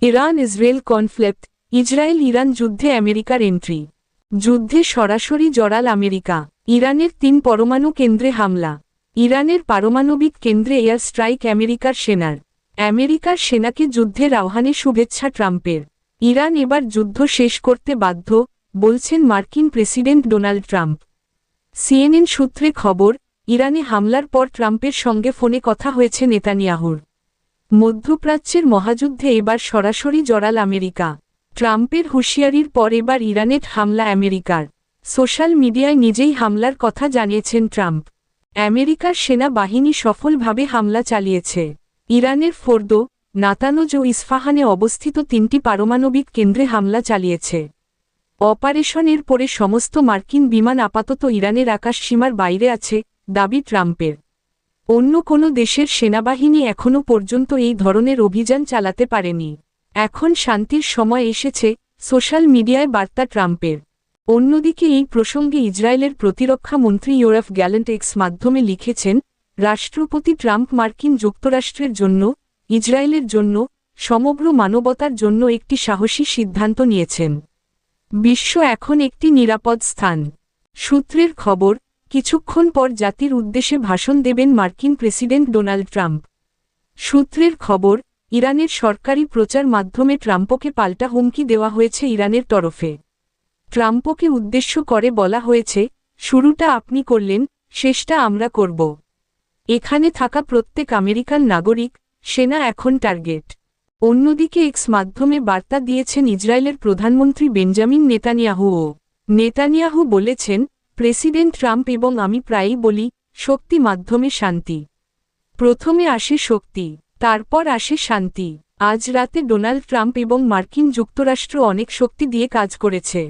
Iran Israel conflict, Israel Iran যুদ্ধে আমেরিকার entry. যুদ্ধে সরাসরি জড়াল আমেরিকা। ইরানের ৩ পরমাণু কেন্দ্রে হামলা। ইরানের পারমাণবিক কেন্দ্রে এয়ার স্ট্রাইক আমেরিকার সেনার। আমেরিকার সেনাকে যুদ্ধের আহ্বানে শুভেচ্ছা ট্রাম্পের। ইরান এবার যুদ্ধ শেষ করতে বাধ্য, বলছেন মার্কিন প্রেসিডেন্ট ডোনাল্ড ট্রাম্প। সিএনএন সূত্রে খবর, ইরানে হামলার পর ট্রাম্পের সঙ্গে ফোনে কথা হয়েছে নেতানিয়াহুর। মধ্যপ্রাচ্যের মহাযুদ্ধে এবার সরাসরি জড়াল আমেরিকা। ট্রাম্পের হুঁশিয়ারির পর এবার ইরানে হামলা আমেরিকার। সোশ্যাল মিডিয়ায় নিজেই হামলার কথা জানিয়েছেন ট্রাম্প। আমেরিকার সেনাবাহিনী সফলভাবে হামলা চালিয়েছে। ইরানের ফোর্দো, নাতানজ ও ইস্ফাহানে অবস্থিত ৩টি পারমাণবিক কেন্দ্রে হামলা চালিয়েছে। অপারেশনের পরে সমস্ত মার্কিন বিমান আপাতত ইরানের আকাশসীমার বাইরে আছে, দাবি ট্রাম্পের। অন্য কোনো দেশের সেনাবাহিনী এখনও পর্যন্ত এই ধরনের অভিযান চালাতে পারেনি। এখন শান্তির সময় এসেছে, সোশ্যাল মিডিয়ায় বার্তা ট্রাম্পের। অন্যদিকে এই প্রসঙ্গে ইসরায়েলের প্রতিরক্ষা মন্ত্রী ইয়োরাফ গ্যালেন্ট এক্স মাধ্যমে লিখেছেন, রাষ্ট্রপতি ট্রাম্প মার্কিন যুক্তরাষ্ট্রের জন্য, ইসরায়েলের জন্য, সমগ্র মানবতার জন্য একটি সাহসী সিদ্ধান্ত নিয়েছেন। বিশ্ব এখন একটি নিরাপদ স্থান। সূত্রের খবর, কিছুক্ষণ পর জাতির উদ্দেশ্যে ভাষণ দেবেন মার্কিন প্রেসিডেন্ট ডোনাল্ড ট্রাম্প। সূত্রের খবর, ইরানের সরকারি প্রচার মাধ্যমে ট্রাম্পকে পাল্টা হুমকি দেওয়া হয়েছে ইরানের তরফে। ট্রাম্পকে উদ্দেশ্য করে বলা হয়েছে, শুরুটা আপনি করলেন, শেষটা আমরা করব। এখানে থাকা প্রত্যেক আমেরিকান নাগরিক, সেনা এখন টার্গেট। অন্যদিকে এক্স মাধ্যমে বার্তা দিয়েছেন ইসরায়েলের প্রধানমন্ত্রী বেঞ্জামিন নেতানিয়াহুও। নেতানিয়াহু বলেছেন, প্রেসিডেন্ট ট্রাম্প এবং আমি প্রায়ই বলি, শক্তি মাধ্যমে শান্তি। প্রথমে আসে শক্তি, তারপর আসে শান্তি। আজ রাতে ডোনাল্ড ট্রাম্প এবং মার্কিন যুক্তরাষ্ট্র অনেক শক্তি দিয়ে কাজ করেছে।